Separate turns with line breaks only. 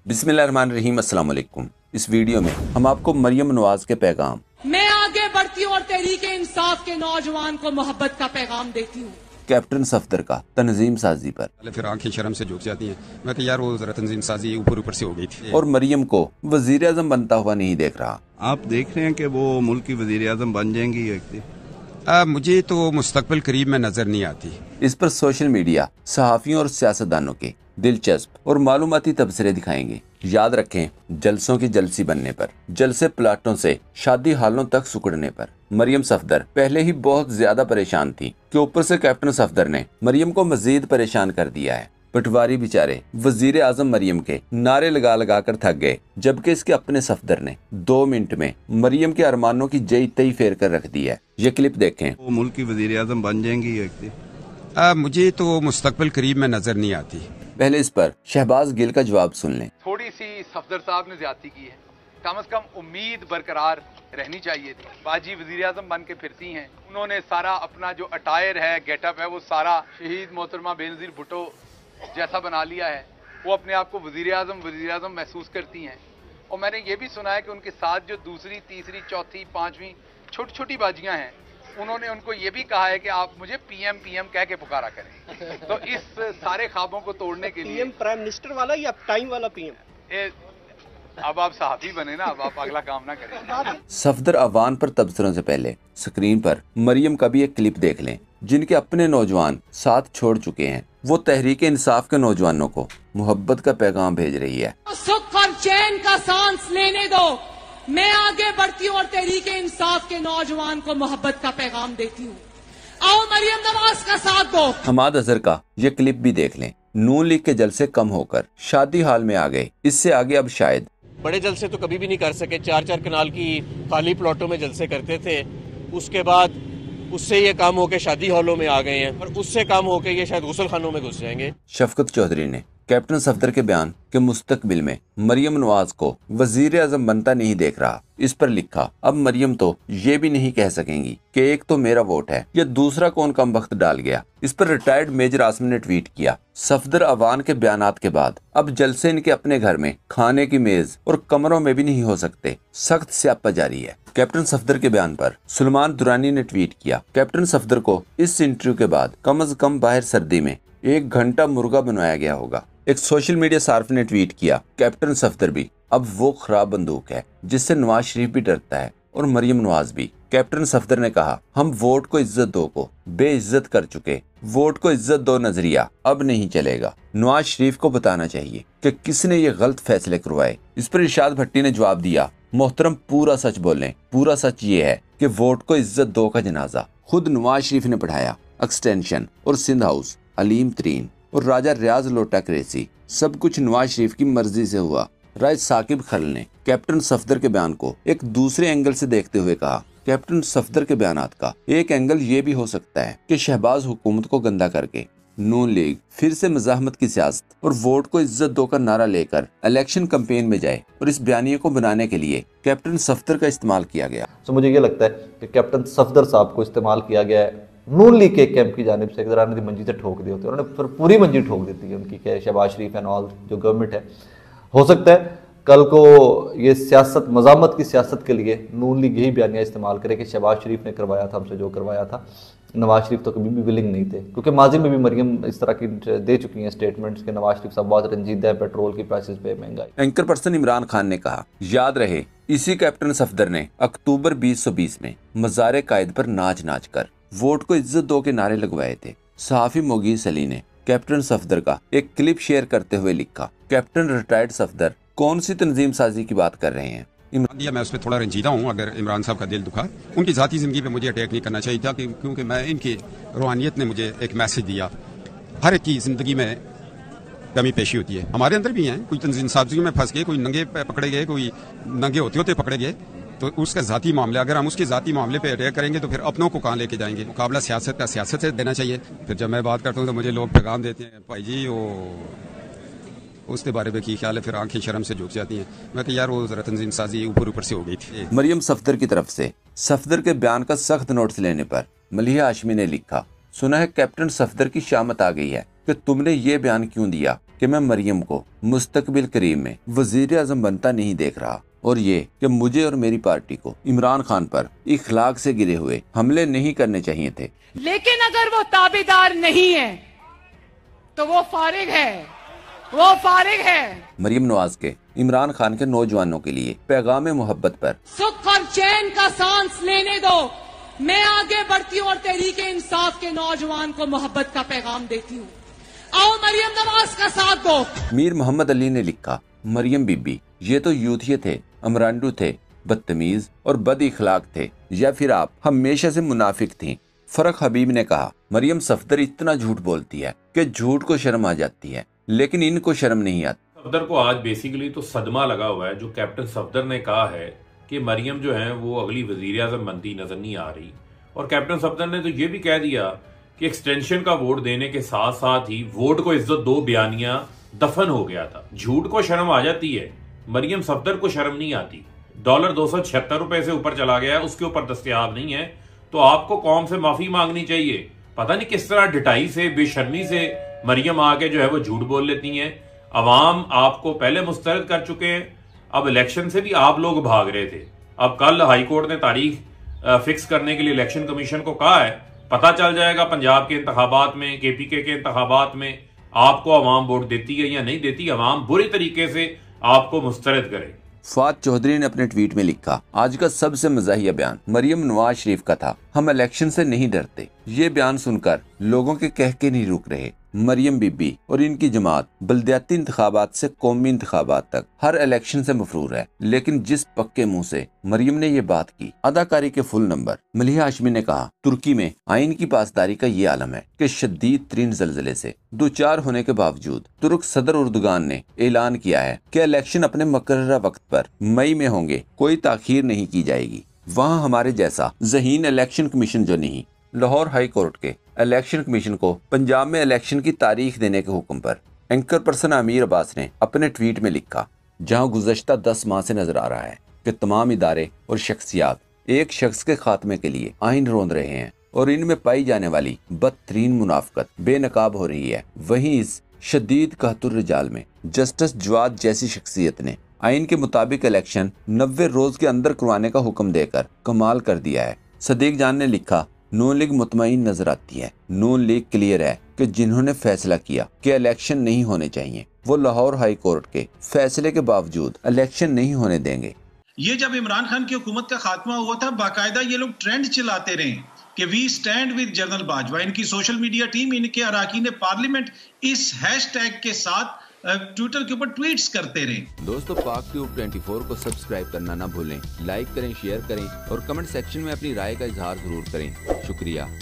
बिस्मिल्लाहिर्रहमानिर्रहीम, अस्सलाम वालेकुम। इस वीडियो में हम आपको मरियम नवाज के पैगाम,
मैं आगे बढ़ती हूँ और तहरीके इंसाफ के नौजवान को मोहब्बत का पैगाम देती हूँ।
कैप्टन सफदर का तंजीम साजी पर
फिर आंखें शर्म से झुक जाती हैं। मैं कि यार वो जरा तंजीम साजी ऊपर ऊपर से हो गई थी।
और मरियम को वजीर आजम बनता हुआ नहीं देख रहा।
आप देख रहे हैं कि वो मुल्क की वजीर आजम बन जाएंगी एक दिन?
मुझे तो मुस्तकबिल करीब में नजर नहीं आती।
इस पर सोशल मीडिया सहाफियों और सियासतदानों के दिलचस्प और मालूमाती तबसरे दिखाएंगे। याद रखें, जलसों की जलसी बनने पर, जलसे प्लाटों से शादी हालों तक सुकड़ने पर मरियम सफदर पहले ही बहुत ज्यादा परेशान थी कि ऊपर से कैप्टन सफदर ने मरियम को मजीद परेशान कर दिया है। पटवारी बेचारे वजीर आजम मरियम के नारे लगा लगा कर थक गए, जबकि इसके अपने सफदर ने 2 मिनट में मरियम के अरमानों की जई तई फेर कर रख दी है। ये क्लिप देखें।
वो मुल्क की वजीर आजम बन जाएंगी एक दिन?
मुझे तो मुस्तकबिल करीब में नजर नहीं आती।
पहले इस पर शहबाज गिल का जवाब सुन लें।
थोड़ी सी सफदर साहब ने ज्यादती की है, कम से कम उम्मीद बरकरार रहनी चाहिए थी। बाजी वजीर आजम बन के फिरती हैं, उन्होंने सारा अपना जो अटायर है, गेटअप है, वो सारा शहीद मोहतरमा बेनजीर भुट्टो जैसा बना लिया है। वो अपने आप को वजीर आजम महसूस करती हैं। और मैंने ये भी सुना है कि उनके साथ जो दूसरी, तीसरी, चौथी, पांचवी छोटी छोटी बाजियां हैं, उन्होंने उनको ये भी कहा है कि आप मुझे पीएम कह के पुकारा करें। तो इस सारे ख्वाबों को तोड़ने के लिए
पीएम प्राइम मिनिस्टर वाला या टाइम वाला पीएम?
अब आप सहाफी बने ना, अब आप अगला काम ना करें।
सफदर अवान पर तबसरों से पहले स्क्रीन पर मरियम का भी एक क्लिप देख लें, जिनके अपने नौजवान साथ छोड़ चुके हैं। वो तहरीके इंसाफ के नौजवानों को मोहब्बत का पैगाम भेज रही है।
सुख और चैन का सांस लेने दो, मैं आगे बढ़ती हूँ और तहरीके इंसाफ के नौजवान को मोहब्बत का पैगाम देती हूँ। आओ मरियम नवाज का साथ दो।
हमाद अजहर का ये क्लिप भी देख लें। नून लीग के जलसे कम होकर शादी हाल में आ गए। इससे आगे अब शायद
बड़े जलसे तो कभी भी नहीं कर सके। 4-4 कनाल की खाली प्लॉटों में जलसे करते थे, उसके बाद उससे ये काम होके शादी हॉलों में आ गए हैं, और उससे काम होके ये शायद गुसल खानों में घुस जाएंगे।
शफकत चौधरी ने कैप्टन सफदर के बयान के मुस्तकबिल में मरियम नवाज को वजीर आजम बनता नहीं देख रहा। इस पर लिखा, अब मरियम तो ये भी नहीं कह सकेंगी कि एक तो मेरा वोट है, या दूसरा कौन कम वक्त डाल गया। इस पर रिटायर्ड मेजर आसम ने ट्वीट किया, सफदर अवान के बयानात के बाद अब जलसे इनके अपने घर में, खाने की मेज और कमरों में भी नहीं हो सकते। सख्त स्यापा जारी है। कैप्टन सफदर के बयान पर सुलेमान दुरानी ने ट्वीट किया, कैप्टन सफदर को इस इंटरव्यू के बाद कम से कम बाहर सर्दी में 1 घंटा मुर्गा बनवाया गया होगा। एक सोशल मीडिया सार्फ ने ट्वीट किया, कैप्टन सफदर भी अब वो खराब बंदूक है जिससे नवाज शरीफ भी डरता है और मरियम नवाज भी। कैप्टन सफदर ने कहा, हम वोट को इज्जत दो को बेइज्जत कर चुके, वोट को इज्जत दो नजरिया अब नहीं चलेगा। नवाज शरीफ को बताना चाहिए कि किसने ये गलत फैसले करवाए। इस पर इरशाद भट्टी ने जवाब दिया, मोहतरम पूरा सच बोलें। पूरा सच ये है कि वोट को इज्जत दो का जनाजा खुद नवाज शरीफ ने पढ़ाया। एक्सटेंशन और सिंध हाउस, अलीम तरीन और राजा रियाज लोटा क्रेसी, सब कुछ नवाज शरीफ की मर्जी से हुआ। राज साकिब खल ने कैप्टन सफदर के बयान को एक दूसरे एंगल से देखते हुए कहा, कैप्टन सफदर के बयानात का एक एंगल ये भी हो सकता है कि शहबाज हुकूमत को गंदा करके नून लीग फिर से मज़ाहमत की सियासत और वोट को इज्जत दो का नारा लेकर इलेक्शन कैंपेन में जाए, और इस बयानिए को बनाने के लिए कैप्टन सफदर का इस्तेमाल किया गया।
तो मुझे ये लगता है कि कैप्टन सफदर साहब को इस्तेमाल किया गया है नून लीग के कैंप की जानिब से। अगर उन्होंने मंजी से ठोक दी होती है, उन्होंने फिर पूरी मंजी ठोक देती है उनकी, क्या शहबाज शरीफ एंड ऑल जो गवर्नमेंट है। हो सकता है कल को ये सियासत, मज़ामत की सियासत के लिए नून लीग यही बयानिया इस्तेमाल करे कि शहबाज शरीफ ने करवाया था हमसे जो करवाया था। नवाज शरीफ तो कभी भी विलिंग नहीं थे, क्योंकि माजी में भी मरियम इस तरह की दे चुकी हैं स्टेटमेंट्स कि नवाज शरीफ साहब बहुत रंजीदा है पेट्रोल की प्राइसेस पे, महंगाई।
एंकर पर्सन इमरान खान ने कहा, याद रहे इसी कैप्टन सफदर ने अक्टूबर 2020 में मज़ार कायद पर नाच नाच कर वोट को इज्जत दो के नारे लगवाए थे। सहाफी मोगीस अली ने कैप्टन सफदर का एक क्लिप शेयर करते हुए लिखा, कैप्टन रिटायर्ड सफदर कौन सी तंजीम साजी की बात कर रहे हैं।
मैं उस पर थोड़ा रंजीदा हूँ। अगर इमरान साहब का दिल दुखा, उनकी ज़ाती ज़िंदगी पे मुझे अटैक नहीं करना चाहिए था, क्योंकि मैं इनकी रूहानियत ने मुझे एक मैसेज दिया। हर एक की ज़िंदगी में कमी पेशी होती है, हमारे अंदर भी हैं। कोई तंजीम साजी में फंस गए, कोई नंगे पकड़े गए, कोई नंगे होते होते पकड़े गए, तो उसका ज़ाती मामला, अगर हम उसके ज़ाती मामले पे अटैक करेंगे तो फिर अपनों को कहाँ लेके जाएंगे। मुकाबला सियासत का सियासत से देना चाहिए। फिर जब मैं बात करता हूँ तो मुझे लोग पैगाम देते हैं, भाई जी वो उसके बारे में की ख्याल है, फिर आंखें शर्म से झुक जाती हैं। मैं कि यार वो जरा तंजीम साजी ऊपर ऊपर से हो गई थी।
मरियम सफदर की तरफ से सफदर के बयान का सख्त नोटिस लेने पर मलिहा हाशमी ने लिखा, सुना है कैप्टन सफदर की शामत आ गई है कि तुमने ये बयान क्यों दिया। कि मैं मरियम को मुस्तकबिल करीब में वजीर आजम बनता नहीं देख रहा, और ये कि मुझे और मेरी पार्टी को इमरान खान पर इखलाक से गिरे हुए हमले नहीं करने चाहिए थे।
लेकिन अगर वो ताबेदार नहीं है तो वो फारिग है, वो फारिग है।
मरियम नवाज के इमरान खान के नौजवानों के लिए पैगाम मोहब्बत पर
सुख और चैन का सांस लेने दो, मैं आगे बढ़ती हूँ और तहरीक इंसाफ के नौजवान को मोहब्बत का पैगाम देती हूँ। आओ मरियम नवाज का साथ दो।
मीर मोहम्मद अली ने लिखा, मरियम बीबी ये तो यूथिये थे, अमरांडू थे, बदतमीज और बद इखलाक थे, या फिर आप हमेशा से मुनाफिक थीं। फरक हबीब ने कहा, मरियम सफदर इतना झूठ बोलती है कि झूठ को शर्म आ जाती है, लेकिन इनको शर्म नहीं आती।
सफदर को आज बेसिकली तो सदमा लगा हुआ है जो कैप्टन सफदर ने कहा है कि मरियम जो है वो अगली वजीर आजम बनती नजर नहीं आ रही। और कैप्टन सफदर ने तो ये भी कह दिया कि एक्सटेंशन का वोट देने के साथ साथ ही वोट को इज्जत दो बयानिया दफन हो गया था। झूठ को शर्म आ जाती है, मरियम सफदर को शर्म नहीं आती। डॉलर 276 रुपए से ऊपर चला गया है, उसके ऊपर दस्तयाब नहीं है, तो आपको कौम से माफी मांगनी चाहिए। पता नहीं किस तरह डिटाई से बेशर्मी से मरियम आके जो है वो झूठ बोल लेती हैं। अवाम आपको पहले मुस्तरद कर चुके हैं, अब इलेक्शन से भी आप लोग भाग रहे थे। अब कल हाईकोर्ट ने तारीख फिक्स करने के लिए इलेक्शन कमीशन को कहा है, पता चल जाएगा पंजाब के इंतखाबात में, केपीके के इंतखाबात में आपको अवाम वोट देती है या नहीं देती। अवाम बुरी तरीके से आपको मुस्तरद करे।
फवाद चौधरी ने अपने ट्वीट में लिखा, आज का सबसे मज़ाहिया बयान मरियम नवाज शरीफ का था, हम इलेक्शन से नहीं डरते। ये बयान सुनकर लोगों के कह के नहीं रुक रहे। मरियम बीबी और इनकी जमात बल्दियाती इंतखाबात से कौमी इंतखाबात तक हर इलेक्शन से मफरूर है, लेकिन जिस पक्के मुंह से मरियम ने ये बात की। अदाकारी के फुल नंबर। मलिहा हाशमी ने कहा, तुर्की में आइन की पासदारी का ये आलम है कि शदीद तरीन जल्जले से दो चार होने के बावजूद तुर्क सदर उर्दुगान ने ऐलान किया है कि इलेक्शन अपने मुकर्ररा वक्त पर मई में होंगे, कोई ताखीर नहीं की जाएगी। वहाँ हमारे जैसा ज़हीन इलेक्शन कमीशन जो नहीं। लाहौर हाई कोर्ट के इलेक्शन कमीशन को पंजाब में इलेक्शन की तारीख देने के हुक्म पर एंकर पर्सन आमिर अब्बास ने अपने ट्वीट में लिखा, जहां गुज़श्ता 10 माह से नजर आ रहा है कि तमाम इदारे और शख्सियात एक शख्स के खात्मे के लिए आइन रोंद रहे हैं और इनमें पाई जाने वाली बदतरीन मुनाफकत बेनकाब हो रही है, वहीं इस शदीद कहतुर रिजाल में जस्टिस जवाद जैसी शख्सियत ने आइन के मुताबिक इलेक्शन 90 रोज के अंदर करवाने का हुक्म देकर कमाल कर दिया है। सदीक जान ने लिखा, नून लीग मुतमईन नजर आती है। नून लीग क्लियर है कि जिन्होंने फैसला किया कि इलेक्शन नहीं होने चाहिए, वो लाहौर हाई कोर्ट के फैसले के बावजूद इलेक्शन नहीं होने देंगे।
ये जब इमरान खान की हुकूमत का खात्मा हुआ था, बाकायदा ये लोग ट्रेंड चलाते रहे कि we stand with general Bajwa. इनकी सोशल मीडिया टीम, इनके अराकीन पार्लियामेंट इस हैशटैग के साथ ट्विटर के ऊपर ट्वीट्स करते रहे।
दोस्तों, पाक ट्यूब 24 को सब्सक्राइब करना ना भूलें, लाइक करें, शेयर करें और कमेंट सेक्शन में अपनी राय का इजहार जरूर करें। शुक्रिया।